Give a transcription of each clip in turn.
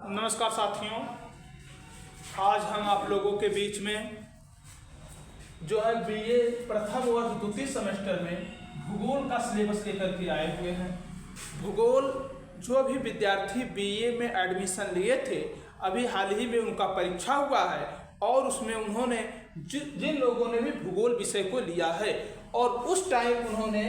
नमस्कार साथियों, आज हम आप लोगों के बीच में जो है बीए प्रथम वर्ष द्वितीय सेमेस्टर में भूगोल का सिलेबस लेकर के आए हुए हैं। भूगोल जो भी विद्यार्थी बीए में एडमिशन लिए थे, अभी हाल ही में उनका परीक्षा हुआ है और उसमें उन्होंने जिन लोगों ने भी भूगोल विषय को लिया है और उस टाइम उन्होंने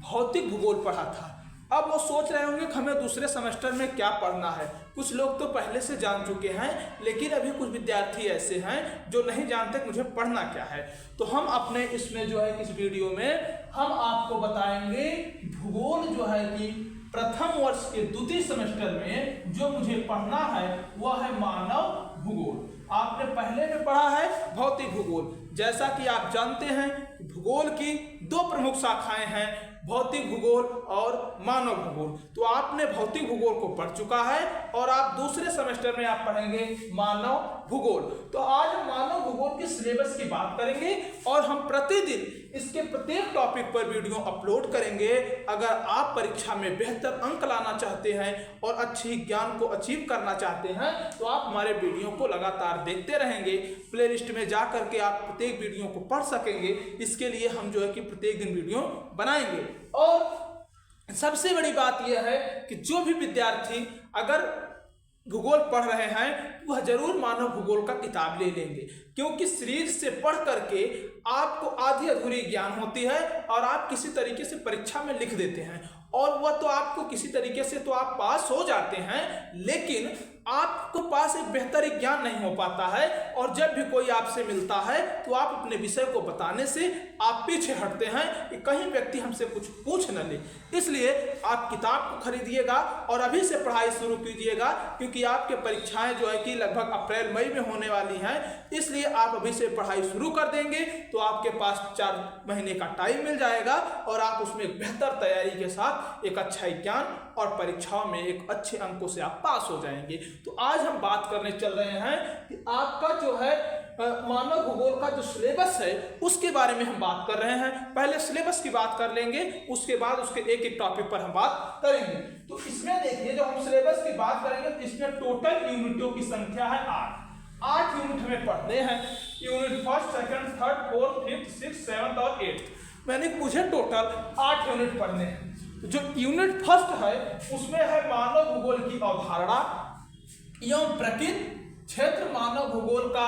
भौतिक भूगोल पढ़ा था, अब वो सोच रहे होंगे कि हमें दूसरे सेमेस्टर में क्या पढ़ना है। कुछ लोग तो पहले से जान चुके हैं, लेकिन अभी कुछ विद्यार्थी ऐसे हैं जो नहीं जानते कि मुझे पढ़ना क्या है। तो हम अपने इसमें जो है इस वीडियो में हम आपको बताएंगे भूगोल जो है कि प्रथम वर्ष के द्वितीय सेमेस्टर में जो मुझे पढ़ना है वह है मानव भूगोल। आपने पहले में पढ़ा है भौतिक भूगोल। जैसा कि आप जानते हैं भूगोल की दो प्रमुख शाखाएं हैं, भौतिक भूगोल और मानव भूगोल। तो आपने भौतिक भूगोल को पढ़ चुका है और आप दूसरे सेमेस्टर में आप पढ़ेंगे मानव भूगोल। तो आज हम मानव भूगोल के सिलेबस की बात करेंगे और हम प्रतिदिन इसके प्रत्येक टॉपिक पर वीडियो अपलोड करेंगे। अगर आप परीक्षा में बेहतर अंक लाना चाहते हैं और अच्छी ज्ञान को अचीव करना चाहते हैं तो आप हमारे वीडियो को लगातार देखते रहेंगे। प्लेलिस्ट में जा करके आप प्रत्येक वीडियो को पढ़ सकेंगे। इसके लिए हम जो है कि प्रत्येक दिन वीडियो बनाएंगे। और सबसे बड़ी बात यह है कि जो भी विद्यार्थी अगर भूगोल पढ़ रहे हैं वह जरूर मानव भूगोल का किताब ले लेंगे, क्योंकि सीरीज से पढ़ करके आपको आधी अधूरी ज्ञान होती है और आप किसी तरीके से परीक्षा में लिख देते हैं और वह तो आपको किसी तरीके से तो आप पास हो जाते हैं, लेकिन आपको पास एक बेहतर ज्ञान नहीं हो पाता है। और जब भी कोई आपसे मिलता है तो आप अपने विषय को बताने से आप पीछे हटते हैं कि कहीं व्यक्ति हमसे कुछ पूछ न ले। इसलिए आप किताब को खरीदिएगा और अभी से पढ़ाई शुरू कीजिएगा, क्योंकि आपके परीक्षाएं जो है कि लगभग अप्रैल मई में होने वाली हैं। इसलिए आप अभी से पढ़ाई शुरू कर देंगे तो आपके पास 4 महीने का टाइम मिल जाएगा और आप उसमें बेहतर तैयारी के साथ एक अच्छा ज्ञान और परीक्षाओं में एक अच्छे अंकों से आप पास हो जाएंगे। तो आज हम बात करने चल रहे हैं कि आपका जो है मानव भूगोल का जो सिलेबस है उसके बारे में हम बात कर रहे हैं। पहले सिलेबस की बात कर लेंगे, उसके बाद उसके एक एक टॉपिक पर हम बात करेंगे। तो इसमें देखिए, जो हम सिलेबस की बात करेंगे तो इसमें टोटल यूनिटों की संख्या है 8 यूनिट हमें पढ़ने हैं। Unit first, second, third, fourth, fifth, six, seventh और 8th। मैंने मुझे टोटल 8 यूनिट पढ़ने हैं। जो यूनिट फर्स्ट है उसमें है मानव भूगोल की अवधारणा एवं प्रकृति क्षेत्र, मानव भूगोल का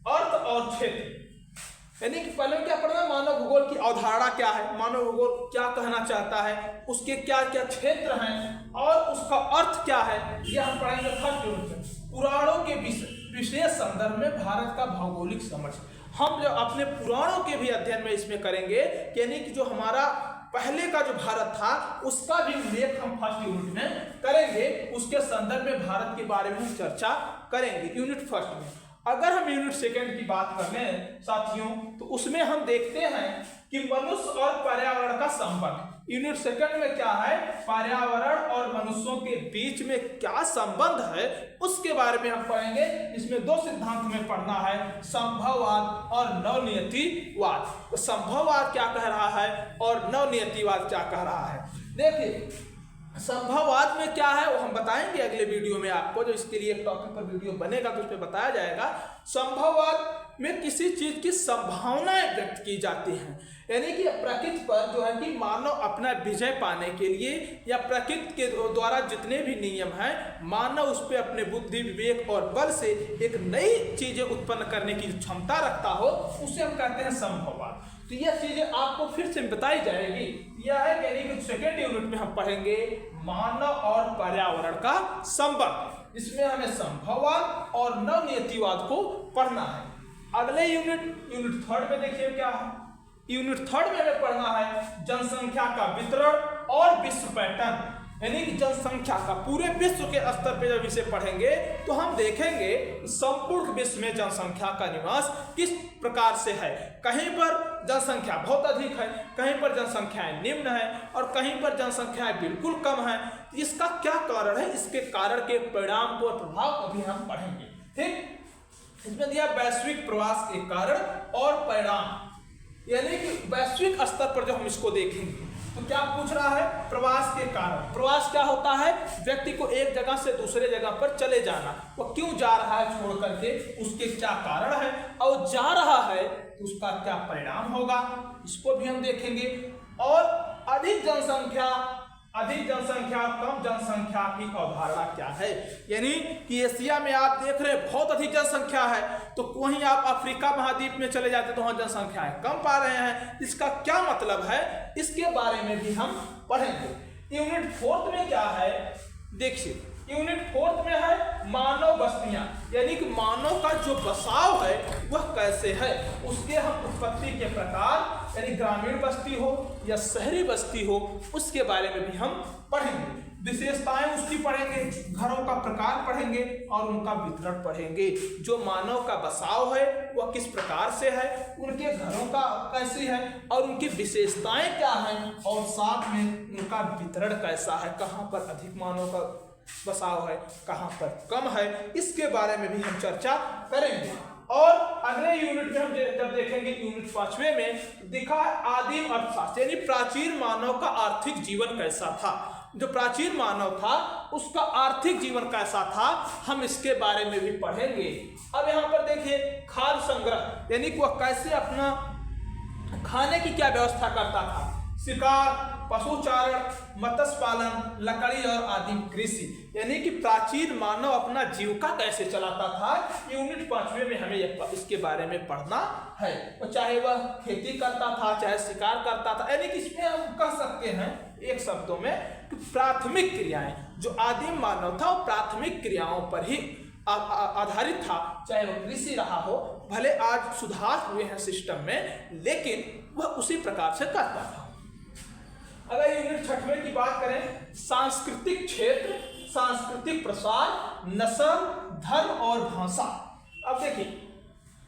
अर्थ और क्षेत्र। यानी कि पहले क्या पढ़ना, मानव भूगोल की अवधारणा क्या है, मानव भूगोल क्या कहना चाहता है, उसके क्या क्या क्षेत्र हैं और उसका अर्थ क्या है, यह हम पढ़ेंगे फर्स्ट यूनिट में। पुराणों के विशेष संदर्भ में भारत का भौगोलिक समझ। हम जो अपने पुराणों के भी अध्ययन में इसमें करेंगे, यानी कि जो हमारा पहले का जो भारत था उसका भी उल्लेख हम फर्स्ट यूनिट में करेंगे। उसके संदर्भ में भारत के बारे में हम चर्चा करेंगे यूनिट फर्स्ट में। अगर हम यूनिट सेकंड की बात कर लें साथियों, तो उसमें हम देखते हैं कि मनुष्य और पर्यावरण का संबंध। यूनिट सेकंड में क्या है, पर्यावरण और मनुष्यों के बीच में क्या संबंध है उसके बारे में हम पढ़ेंगे। इसमें 2 सिद्धांत में पढ़ना है, संभववाद और नवनियतिवाद। तो संभववाद क्या कह रहा है और नवनियतिवाद क्या कह रहा है। देखिए, संभववाद में क्या है वो हम बताएंगे अगले वीडियो में आपको, जो इसके लिए एक टॉपिक पर वीडियो बनेगा तो उसमें बताया जाएगा। संभववाद में किसी चीज की संभावनाएं व्यक्त की जाती हैं, यानी कि प्रकृति पर जो है कि मानव अपना विजय पाने के लिए या प्रकृति के द्वारा जितने भी नियम हैं, मानव उस पर अपने बुद्धि, विवेक और बल से एक नई चीजें उत्पन्न करने की क्षमता रखता हो, उसे हम कहते हैं संभववाद। तो यह चीजें आपको फिर से बताई जाएगी। यह है यानी कि सेकेंड यूनिट में हम पढ़ेंगे मानव और पर्यावरण का संबंध। इसमें हमें संभववाद और नवनियतिवाद को पढ़ना है। अगले यूनिट थर्ड में देखिए क्या है। यूनिट थर्ड में हमें पढ़ना है जनसंख्या का वितरण और विश्व पैटर्न, यानी कि जनसंख्या का पूरे विश्व के स्तर पे जब इसे पढ़ेंगे तो हम देखेंगे संपूर्ण विश्व में जनसंख्या का निवास किस प्रकार से है। कहीं पर जनसंख्या बहुत अधिक है, कहीं पर जनसंख्याएं निम्न है और कहीं पर जनसंख्याएं बिल्कुल कम है। इसका क्या कारण है, इसके कारण के परिणाम को और प्रभाव को भी हम पढ़ेंगे। ठीक, इसमें दिया वैश्विक प्रवास के कारण और परिणाम, यानी कि वैश्विक स्तर पर जब हम इसको देखेंगे तो क्या पूछ रहा है? प्रवास के कारण। प्रवास क्या होता है? व्यक्ति को एक जगह से दूसरे जगह पर चले जाना। वो क्यों जा रहा है छोड़ करके, उसके क्या कारण है, और जा रहा है तो उसका क्या परिणाम होगा, इसको भी हम देखेंगे। और अधिक जनसंख्या, कम जनसंख्या की अवधारणा क्या है। यानी कि एशिया में आप देख रहे हैं बहुत अधिक जनसंख्या है, तो कहीं आप अफ्रीका महाद्वीप में चले जाते तो वहां जनसंख्या है कम पा रहे हैं, इसका क्या मतलब है, इसके बारे में भी हम पढ़ेंगे। यूनिट 4 में क्या है देखिए, यूनिट 4 में है मानव बस्तियां, यानी कि मानव का जो बसाव है वह कैसे है, उसके हम उत्पत्ति के प्रकार, यानी ग्रामीण बस्ती हो या शहरी बस्ती हो, उसके बारे में भी हम पढ़ेंगे। विशेषताएं उसकी पढ़ेंगे, घरों का प्रकार पढ़ेंगे और उनका वितरण पढ़ेंगे। जो मानव का बसाव है वह किस प्रकार से है, उनके घरों का कैसी है और उनकी विशेषताएं क्या हैं, और साथ में उनका वितरण कैसा है, कहाँ पर अधिक मानव का बसाव है, कहाँ पर कम है, इसके बारे में भी हम चर्चा करेंगे। और अगले यूनिट में हम जब देखेंगे यूनिट 5वें में दिखा आदिम अर्थशास्त्र, यानी प्राचीन मानव का आर्थिक जीवन कैसा था। जो प्राचीन मानव था उसका आर्थिक जीवन कैसा था, हम इसके बारे में भी पढ़ेंगे। अब यहाँ पर देखिए खाद्य संग्रह, यानी कि वह कैसे अपना खाने की क्या व्यवस्था करता था, शिकार, पशुचारण, मत्स्य पालन, लकड़ी और आदिम कृषि, यानी कि प्राचीन मानव अपना जीविका कैसे चलाता था, यूनिट 5वें में हमें इसके बारे में पढ़ना है। और चाहे वह खेती करता था, चाहे शिकार करता था, यानी कि इसमें हम कह सकते हैं एक शब्दों में कि प्राथमिक क्रियाएं, जो आदिम मानव था वो प्राथमिक क्रियाओं पर ही आधारित था, चाहे वह कृषि रहा हो, भले आज सुधार हुए हैं सिस्टम में, लेकिन वह उसी प्रकार से करता था। अगर यूनिट 6वें की बात करें, सांस्कृतिक क्षेत्र, सांस्कृतिक प्रसार, नस्ल, धर्म और भाषा। अब देखिए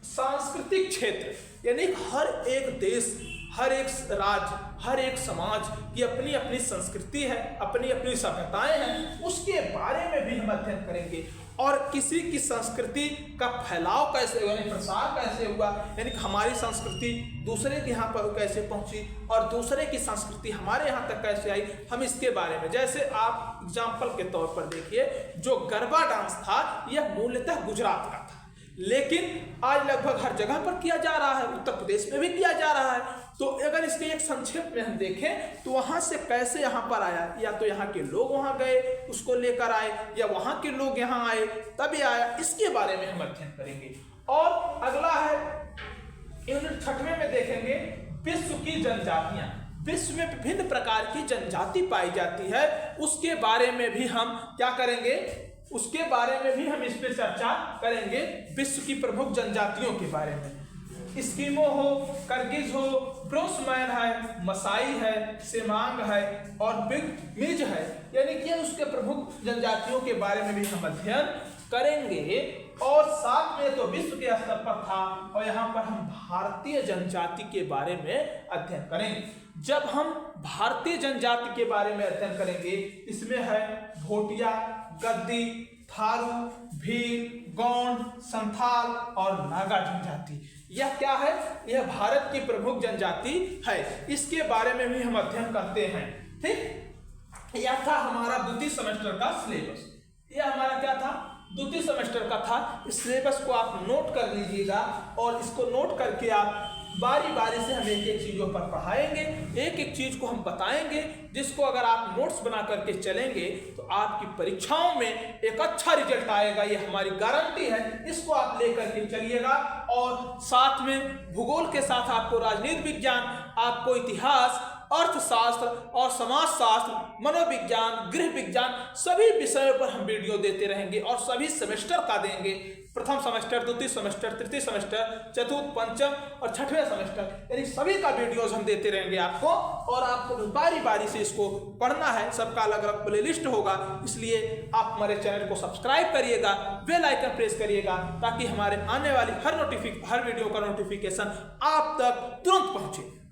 सांस्कृतिक क्षेत्र यानी हर एक देश, हर एक राज्य, हर एक समाज की अपनी अपनी संस्कृति है, अपनी अपनी सभ्यताएं हैं, उसके बारे में भी हम अध्ययन करेंगे। और किसी की संस्कृति का फैलाव कैसे हुआ, यानी प्रसार कैसे हुआ, यानी हमारी संस्कृति दूसरे के यहाँ पर कैसे पहुंची और दूसरे की संस्कृति हमारे यहाँ तक कैसे आई, हम इसके बारे में, जैसे आप एग्जाम्पल के तौर पर देखिए, जो गरबा डांस था यह मूलतः गुजरात का था, लेकिन आज लगभग हर जगह पर किया जा रहा है, उत्तर प्रदेश में भी किया जा रहा है। तो अगर इसके एक संक्षेप में हम देखें तो वहां से कैसे यहाँ पर आया, या तो यहाँ के लोग वहां गए उसको लेकर आए, या वहां के लोग यहाँ आए तभी आया, इसके बारे में हम अध्ययन करेंगे। और अगला है यूनिट 6वें में देखेंगे विश्व की जनजातियां। विश्व में विभिन्न प्रकार की जनजाति पाई जाती है, उसके बारे में भी हम क्या करेंगे, उसके बारे में भी हम इस पर चर्चा करेंगे। विश्व की प्रमुख जनजातियों के बारे में, स्कीमो हो, कर्गिज हो, ब्रोसमैन है, मसाई है, सेमांग है और बिग मिज है, यानी कि उसके प्रमुख जनजातियों के बारे में भी हम अध्ययन करेंगे। और साथ में तो विश्व के स्तर पर था, और यहाँ पर हम भारतीय जनजाति के बारे में अध्ययन करेंगे। जब हम भारतीय जनजाति के बारे में अध्ययन करेंगे, इसमें है भोटिया, गद्दी, थारू, भील, गौंड, संथाल और नागा जनजाति। यह क्या है, यह भारत की प्रमुख जनजाति है, इसके बारे में भी हम अध्ययन करते हैं। ठीक, यह था हमारा द्वितीय सेमेस्टर का सिलेबस। यह हमारा क्या था, द्वितीय सेमेस्टर का था। इस सिलेबस को आप नोट कर लीजिएगा, और इसको नोट करके आप बारी बारी से हम एक एक चीज़ों पर पढ़ाएंगे, एक एक चीज़ को हम बताएंगे, जिसको अगर आप नोट्स बना करके चलेंगे तो आपकी परीक्षाओं में एक अच्छा रिजल्ट आएगा, ये हमारी गारंटी है। इसको आप लेकर के चलिएगा। और साथ में भूगोल के साथ आपको राजनीति विज्ञान, आपको इतिहास, अर्थशास्त्र और समाजशास्त्र, मनोविज्ञान, गृह विज्ञान, सभी विषयों पर हम वीडियो देते रहेंगे, और सभी सेमेस्टर का देंगे। प्रथम सेमेस्टर, द्वितीय सेमेस्टर, तृतीय सेमेस्टर, चतुर्थ, पंचम और 6वें सेमेस्टर, यानी सभी का वीडियोस हम देते रहेंगे आपको, और आपको बारी बारी से इसको पढ़ना है। सबका अलग अलग प्लेलिस्ट होगा, इसलिए आप हमारे चैनल को सब्सक्राइब करिएगा, बेल आइकन प्रेस करिएगा, ताकि हमारे आने वाली हर वीडियो का नोटिफिकेशन आप तक तुरंत पहुंचे।